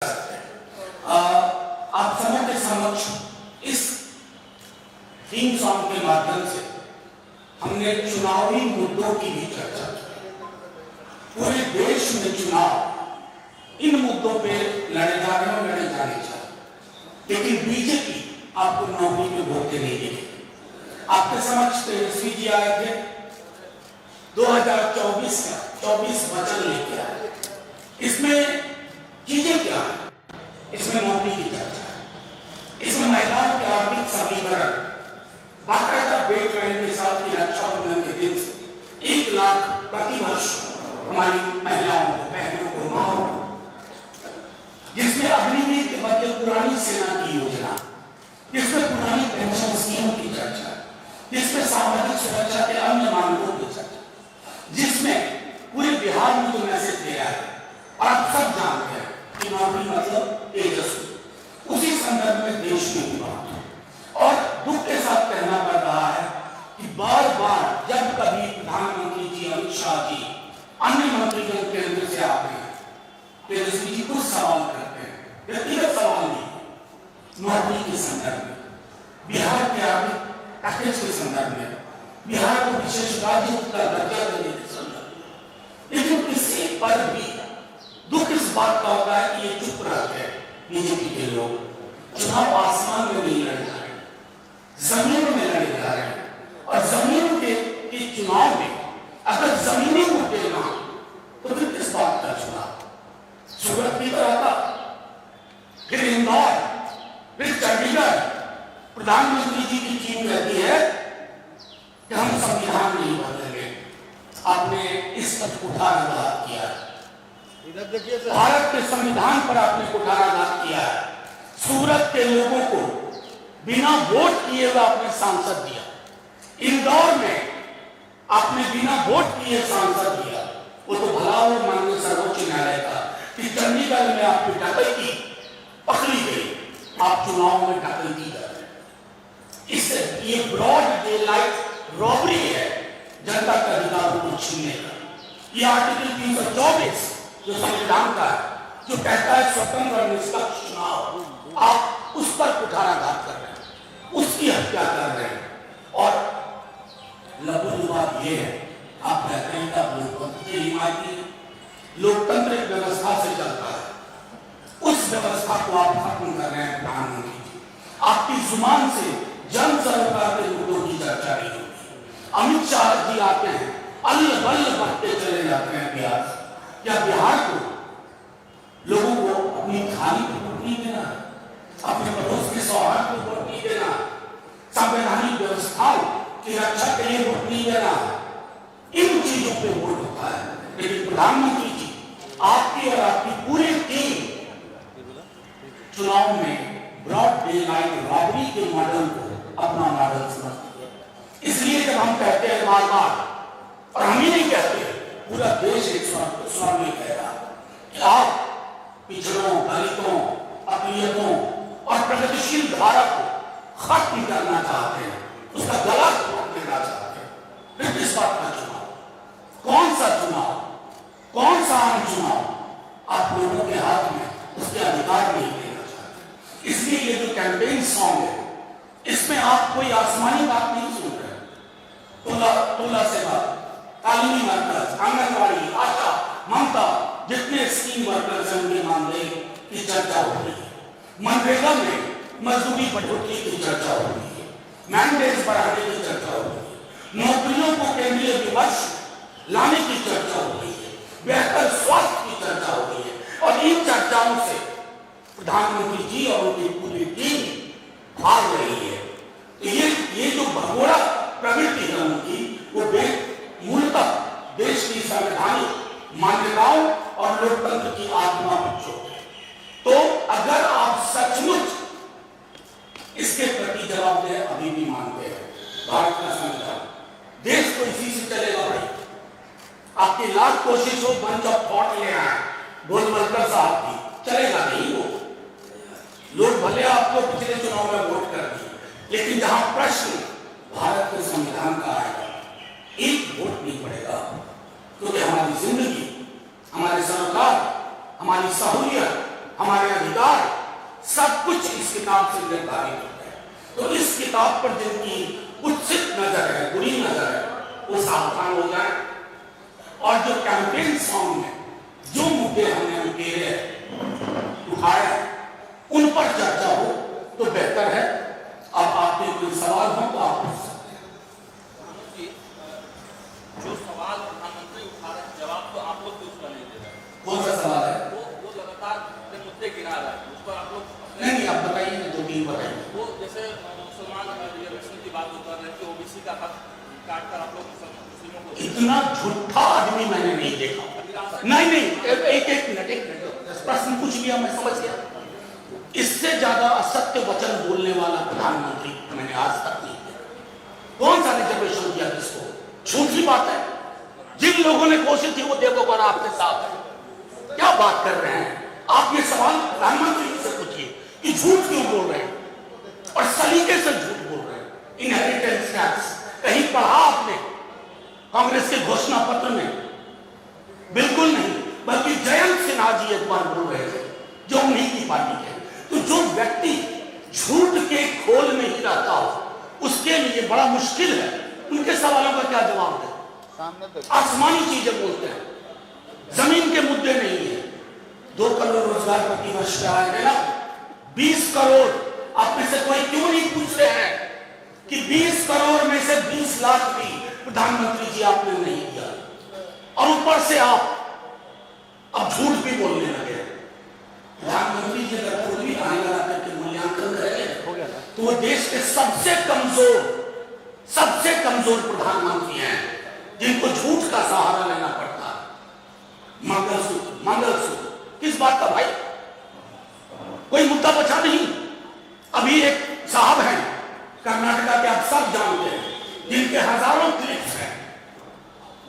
आप सबके समक्ष इस थीम सॉन्ग के माध्यम से हमने चुनावी मुद्दों की भी चर्चा की। पूरे देश में चुनाव इन मुद्दों पे लड़े जा रहे हैं, लड़े जाने चाहिए, लेकिन बीजेपी आपको नौकरी में भोगते नहीं देगी। आपके समक्ष तेजस्वी जी आए थे 2024 का 24 वचन लेके आए। इसमें चीजें क्या है? इसमें नौकरी की चर्चा है, इसमें महिलाओं के आर्थिक सबलीकरण, बाकायदा बेट रहने के साथ ही रक्षाबंधन के दिन से 1 लाख प्रति वर्ष हमारी महिलाओं को, बहनों को, माओ को, जिसमें अग्निवीर के बदले पुरानी सेना की योजना, जिसमें पुरानी पेंशन स्कीम की चर्चा, जिसमें सामाजिक सुरक्षा के अन्य मानकों की चर्चा, जिसमें पूरे बिहार में जो मैसेज दिया है और आप सब जानते हैं कि नौकरी मतलब तेजस्वी। उसी संदर्भ में देश में भी बात है और दुख के साथ कहना पड़ रहा है कि बार बार जब कभी प्रधानमंत्री जी, अमित शाह जी, अन्य मंत्रीगण केंद्र से आते हैं, तेजस्वी जी कुछ सवाल करते हैं, व्यक्तिगत सवाल नहीं, नौकरी के संदर्भ में, बिहार के आर्थिक पैकेज के संदर्भ में, बिहार को विशेष राज्य का दर्जा देने के संदर्भ में। लेकिन किसी पर भी दुख इस बात का होता है कि ये चुप रहते हैं। बीजेपी के लोग चुनाव आसमान में नहीं लड़ जा रहे, जमीन में लड़े जा रहे हैं, और जमीन के चुनाव में अगर जमीनी मुद्दे ना तो फिर किस बात का चुनाव? सूरत की तरह था, फिर इंदौर, फिर चंडीगढ़। प्रधानमंत्री जी की टीम कहती है कि हम संविधान नहीं बदलेंगे। आपने इस पर कुठाराघात किया है, भारत के संविधान पर आपने कुठाराघात किया है। सूरत के लोगों को बिना वोट किए हुए आपने सांसद दिया, इंदौर में आपने बिना वोट किए सांसद दिया। वो तो भला हो माननीय सर्वोच्च न्यायालय का कि चंडीगढ़ में आपकी डकैती पकड़ी गई, आप चुनाव में डकैती कर रहे हैं। इससे ये ब्रॉड डे लाइट रॉबरी है, जनता के अधिकारों को छीनने का। ये आर्टिकल 324 जो संविधान का है, जो कहता है स्वतंत्र और निष्पक्ष चुनाव, आप उस पर कुठाराघात कर रहे हैं, उसकी हत्या कर रहे हैं। और लघु बात यह है, आप कहते हैं कि लोकतंत्र की हिमायती, लोकतंत्र एक व्यवस्था से चलता है, उस व्यवस्था को आप खत्म कर रहे हैं। प्रधानमंत्री जी, आपकी जुबान से जन सरोकार के मुद्दों की चर्चा नहीं होती। अमित शाह जी आते हैं, अल्ल बल्ल बढ़ते चले जाते हैं बिहार से। क्या बिहार को लोगों को अपनी खाली को वोट नहीं देना, अपने पड़ोस के सौहार्द को वोट नहीं देना, संवैधानिक व्यवस्थाओं की रक्षा के लिए वोट नहीं देना, इन चीजों पे वोट होता है। लेकिन प्रधानमंत्री जी, आपकी और आपकी पूरी टीम चुनाव में ब्रॉड डे लाइट रॉबरी के मॉडल को अपना मॉडल समझती है। इसलिए जब हम कहते हैं बार बार, और हम ही नहीं कहते, पूरा देश एक स्वर में कह रहा कि आप पिछड़ों, दलितों, अकलियतों और प्रगतिशील धारा को खत्म करना चाहते हैं, उसका गला तोड़ देना चाहते हैं। फिर किस बात का चुनाव? कौन सा चुनाव? कौन सा आम चुनाव आप लोगों के हाथ में उसके अधिकार नहीं देना चाहते? इसलिए ये जो कैंपेन सॉन्ग है, इसमें आप कोई आसमानी बात नहीं सुन रहे। टोला से बात, तालीमी मरकज, आंगनबाड़ी, आशा, ममता, जितने स्कीम वर्कर्स हैं उनके मामले की चर्चा हो रही है। मनरेगा में मजदूरी बढ़ोतरी की चर्चा हो रही है, मैंडेट्स बढ़ाने की चर्चा हो रही है, नौकरियों को केंद्रीय विमर्श लाने की चर्चा हो रही है, बेहतर स्वास्थ्य की चर्चा हो रही है। और इन चर्चाओं से प्रधानमंत्री जी और उनकी पूरी टीम भाग रही है। तो ये जो भगोड़ा प्रवृत्ति है उनकी, वो मूलतः देश की संवैधानिक मान्यताओं और लोकतंत्र की आत्मा में चोट है। तो अगर आप सचमुच इसके प्रति जवाबदेह अभी भी मानते हैं, भारत का संविधान, देश तो इसी से चलेगा भाई। आपकी लाख कोशिश हो बंच ऑफ थॉट ले आए गोलवलकर साहब की, चलेगा नहीं वो। लोग भले आपको पिछले चुनाव में वोट कर दिए, लेकिन जहां प्रश्न भारत के संविधान का आएगा, एक वोट नहीं पड़ेगा, क्योंकि हमारी जिंदगी, हमारे सरोकार, हमारी सहूलियत, हमारे अधिकार, सब कुछ इस किताब से निर्धारित होता है। तो इस किताब पर जिनकी कुत्सित नजर है, बुरी नजर है, वो सावधान हो जाए। और जो कैंपेन सॉन्ग में जो मुद्दे हमने उठाए उन पर चर्चा हो तो बेहतर है। अब आपके कोई सवाल हो तो आप पूछ सकते हैं। जो सवाल प्रधानमंत्री उठा रहे हैं, जवाब तो आप लोग भी उसका नहीं दे रहे। कौन सा सवाल है? वो लगातार मुद्दे गिरा रहा है, उस पर आप लोग नहीं, आप बताइए ना, दो तीन बताइए। वो जैसे मुसलमान रिजर्वेशन की बात होता है कि ओबीसी का हक काट कर आप लोग मुस्लिमों को, इतना झूठा आदमी मैंने नहीं देखा। नहीं, एक मिनट प्रश्न पूछ लिया, मैं समझ गया। इससे ज्यादा असत्य वचन बोलने वाला प्रधानमंत्री मैंने आज तक नहीं किया। कौन सा रिजर्वेशन किया किसको? झूठी बात है। जिन लोगों ने कोशिश की वो देवगौड़ा आपके साथ है। क्या बात कर रहे हैं आप? ये सवाल प्रधानमंत्री से पूछिए कि झूठ क्यों बोल रहे हैं और सलीके से झूठ बोल रहे हैं। इनहेरिटेंस टैक्स कहीं पढ़ा आपने कांग्रेस के घोषणा पत्र में? बिल्कुल नहीं। बल्कि जयंत सिन्हा जी एक बार बोल रहे थे, जो उन्हीं की पार्टी के। तो जो व्यक्ति झूठ के खोल में ही रहता हो उसके लिए बड़ा मुश्किल है उनके सवालों का क्या जवाब दे। आसमानी चीजें बोलते हैं, जमीन के मुद्दे नहीं है। 2 करोड़ रोजगार प्रति वर्ष का आएगा ना, 20 करोड़। आप में से कोई क्यों नहीं पूछ रहे हैं कि 20 करोड़ में से 20 लाख भी प्रधानमंत्री जी आपने नहीं दिया, और ऊपर से आप अब झूठ भी बोलने लगे। प्रधानमंत्री जी अगर खुद भी आने लगा करके मूल्यांकन करेंगे तो वो देश के सबसे कमजोर प्रधानमंत्री हैं जिनको झूठ का सहारा लेना पड़ता है। मंगलसूत्र किस बात का भाई? कोई मुद्दा बचा नहीं। अभी एक साहब हैं कर्नाटका के, आप सब जानते हैं, जिनके हजारों क्लिप्स हैं।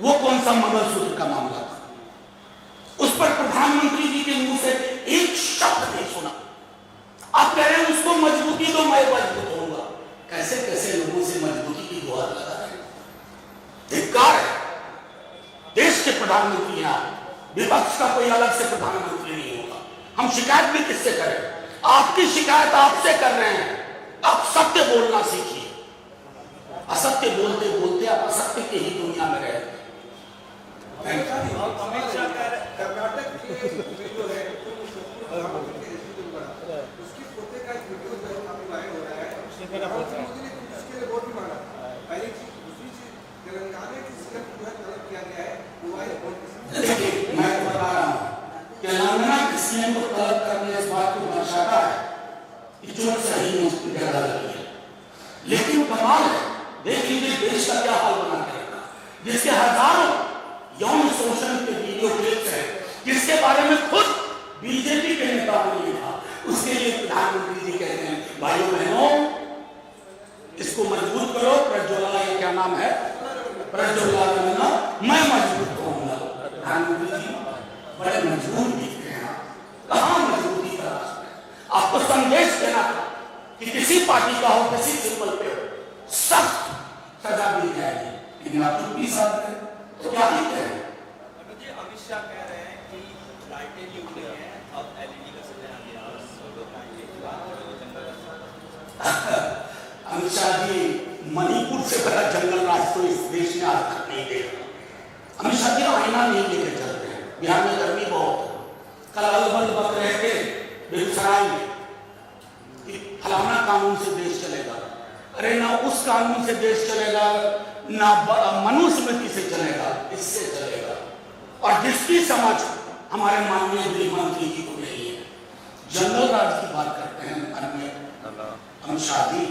वो कौन सा मंगलसूत्र का मामला था? उस पर प्रधानमंत्री जी के मुंह से एक शब्द नहीं सुना। आप कह रहे हैं उसको मजबूती दो, मैं मजबूत होऊंगा। कैसे कैसे लोगों से मजबूती की गुहार लगा रहे हैं। धिक्कार है। देश के प्रधानमंत्री हैं आप, विपक्ष का कोई अलग से प्रधानमंत्री नहीं होगा। हम शिकायत भी किससे करें? आपकी शिकायत आपसे कर रहे हैं। आप सत्य बोलना सीखिए। असत्य बोलते बोलते आप असत्य के ही दुनिया में रहे। कर्नाटक के जो है उसकी पोते का एक वीडियो जो वायरल हो रहा है, मोदी ने उसके लिए वोट भी मांगा। पहली चीज, दूसरी चीज, तेलंगाना की सीएम जो है तलब किया गया है मोबाइल फोन। देखिए, मैं बता रहा हूँ तेलंगाना के सीएम को तलब करने इस बात को दर्शाता है कि चोट सही में उसकी ज्यादा लगी है। लेकिन कमाल है, देख लीजिए देश का क्या हाल बना के रखा, जिसके हजारों यौन शोषण के वीडियो क्लिप्स हैं, जिसके बारे में खुद बीजेपी के नेताओं ने लिखा। उसके लिए प्रधानमंत्री जी कहते हैं भाइयों बहनों इसको मजबूत करो। प्रज्वला, ये क्या नाम है, प्रज्वला करना, मैं मजबूत होऊंगा। प्रधानमंत्री जी बड़े मजबूत दिखते हैं। कहां मजबूती का रास्ता है? आपको संदेश देना था कि किसी पार्टी का हो, किसी सिंबल पे हो, सख्त सजा दी जाएगी। लेकिन आप चुप्पी साध रहे तो क्या ही करें? अमित शाह कह रहे हैं कि लाइटें भी उड़ गई हैं, अब एलईडी का समय आ गया। अमित शाह जी मणिपुर से बड़ा जंगल राज तो इस देश में आज तक नहीं देखा। अमित शाह जी आईना नहीं लेकर चलते हैं। बिहार में गर्मी बहुत है। कल अलबल बक रहे थे बेगूसराय में कि फलाना कानून से देश चलेगा। अरे ना उस कानून से देश चलेगा, ना मनुस्मृति से चलेगा, इससे चलेगा। और जिसकी समझ हमारे माननीय गृह मंत्री जी को नहीं है। जंगल राज की बात करते हैं अमित शाह जी,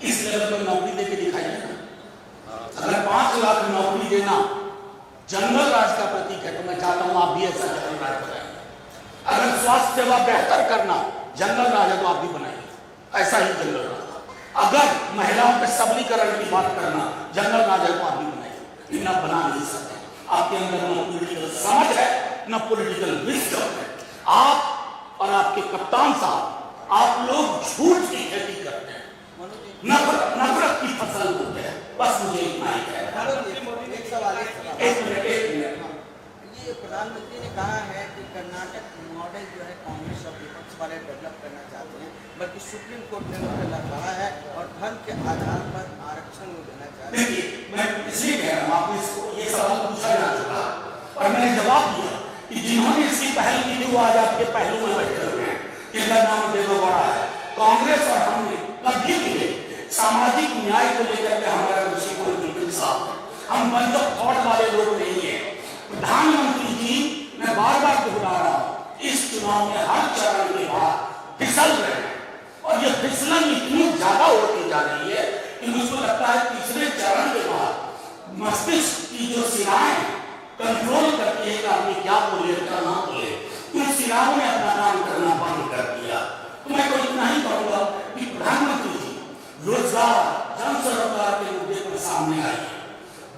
इस लेवल पर नौकरी देके दिखाइए ना। अगर 5 लाख नौकरी देना जंगल राज का प्रतीक है तो मैं चाहता हूं आप भी ऐसा जंगल राज बनाइए। अगर स्वास्थ्य सेवा बेहतर करना जंगल राज है तो आप भी बनाइए ऐसा ही जंगल राज। अगर महिलाओं के सबलीकरण की बात करना जंगल राज है तो आप भी बनाइए। लेकिन आप बना नहीं सकते। आपके अंदर न पॉलिटिकल समझ है, न पॉलिटिकल विजडम है। आप और आपके कप्तान साहब, आप लोग झूठ की खेती करते हैं, नफरत की फसल बोते हैं। बस मुझे इतना ही कहना है। एक सवाल एक मिनट जी, प्रधानमंत्री ने कहा है कि कर्नाटक मॉडल जो है कांग्रेस और विपक्ष वाले डेवलप करना चाहते हैं, बल्कि सुप्रीम कोर्ट ने उनको कहा है और धर्म के आधार पर आरक्षण वो देना चाहते हैं। देखिए, मैं इसलिए कह रहा हूँ, आपको इसको ये सवाल पूछा जा चुका और मैंने जवाब दिया कि जिन्होंने इसकी पहल की थी वो आज आपके पहलू में बैठे हुए हैं, इनका नाम देवगौड़ा है। कांग्रेस और हमने कभी भी सामाजिक न्याय को लेकर के हमारा दृष्टिकोण बिल्कुल साफ है। हम बंद थॉट वाले लोग नहीं है। प्रधानमंत्री जी, मैं बार बार दोहरा रहा हूँ, इस चुनाव में हर चरण के बाद फिसल रहे हैं और ये फिसलन इतनी ज्यादा होती जा रही है कि मुझको लगता है तीसरे चरण के बाद मस्तिष्क की जो सिराएं कंट्रोल करती है कि आदमी क्या बोले क्या ना बोले, उन सिराओं ने अपना काम करना बंद कर दिया। तो मैं तो इतना ही कहूंगा कि प्रधानमंत्री जी रोजगार, जन सरोकार के मुद्दे पर सामने आइए,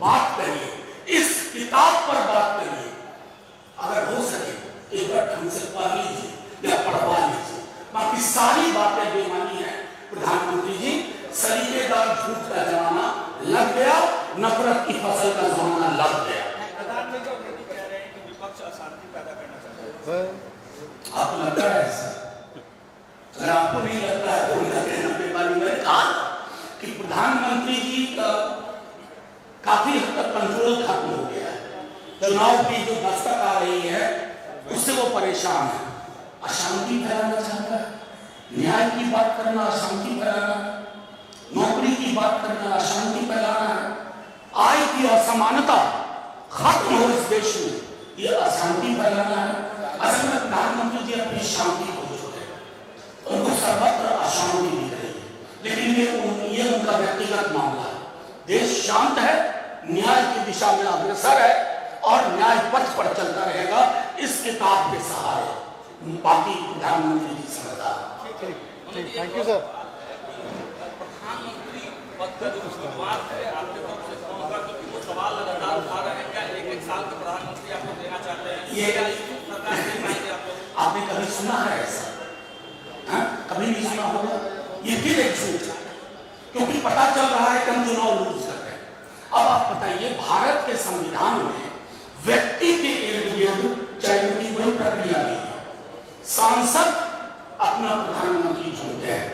बात करिए, इस किताब पर बात करिए। अगर हो सके एक बार ढंग से पढ़ लीजिए या पढ़वा लीजिए, बाकी सारी बातें बेमानी है। प्रधानमंत्री जी, सलीकेदार झूठ का जमाना लग गया, नफरत की फसल का जमाना लग गया। प्रधानमंत्री मोदी कह रहे हैं कि विपक्ष अशांति पैदा करना चाहता है। आपको लगता है ऐसा? अगर आपको नहीं लगता है तो उनका कहना बेमानी। मैंने कहा कि प्रधानमंत्री जी का काफी हद तक कंट्रोल खत्म हो गया है। चुनाव की जो दस्तक आ रही है उससे वो परेशान है। अशांति फैलाना चाहता है, न्याय की बात करना अशांति फैलाना है, नौकरी की बात करना अशांति फैलाना है, आय की असमानता खत्म हो इस देश में, ये अशांति फैलाना है। असल में प्रधानमंत्री जी अपनी शांति को छोड़े, उनको सर्वत्र अशांति दिख रही है, लेकिन ये उनका व्यक्तिगत मामला है। देश शांत है, न्याय की दिशा में अग्रसर है और न्याय पथ पर चलता रहेगा इस किताब के सहारे। बाकी प्रधानमंत्री जी समझदार। Thank you sir. प्रधानमंत्री पद का जो उम्मीदवार है आपके तरफ से कौन होगा, क्योंकि वो सवाल लगातार उठा रहे हैं, क्या एक साल के प्रधानमंत्री आपको देना चाहते हैं? ये सरकार दे पाएंगे आप लोग? आपने कभी सुना है ऐसा? कभी नहीं सुना होगा। ये फिर एक झूठ है, क्योंकि पता चल रहा है कि हम चुनाव लूज कर रहे हैं। अब आप बताइए, भारत के संविधान में व्यक्ति के इर्द गिर्द चयन की कोई प्रक्रिया नहीं है। सांसद अपना प्रधानमंत्री चुनते हैं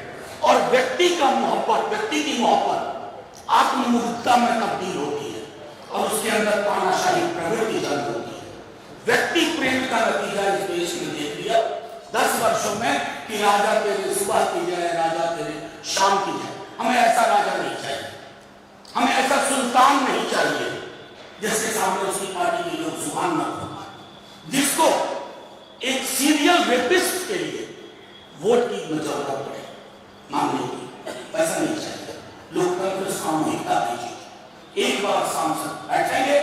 और व्यक्ति की मोहब्बत आत्ममूर्खता में तब्दील होती है और उसके अंदर तानाशाही प्रवृत्ति जन्म होती है। व्यक्ति प्रेम का नतीजा इस देश में देख लिया 10 वर्षों में कि राजा तेरे सुबह की जाए, राजा तेरे शाम की जाए। हमें ऐसा राजा नहीं चाहिए, हमें ऐसा सुल्तान नहीं चाहिए जिसके सामने उसकी पार्टी के लोग जुबान न खोलें, जिसको एक सीरियल रेपिस्ट के लिए वोट की जरूरत पड़े मांगने की। ऐसा नहीं चाहिए। लोकतंत्र सामूहिकता की चीज। एक बार सांसद बैठेंगे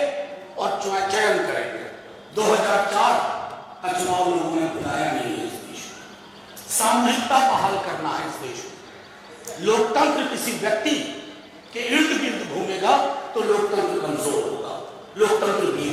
और चयन करेंगे। 2004 का चुनाव लोगों ने बुलाया नहीं है इस देश में। सामूहिकता बहाल करना है इस देश में। लोकतंत्र किसी व्यक्ति के इर्द गिर्द घूमेगा तो लोकतंत्र कमजोर होगा। लोकतंत्र भी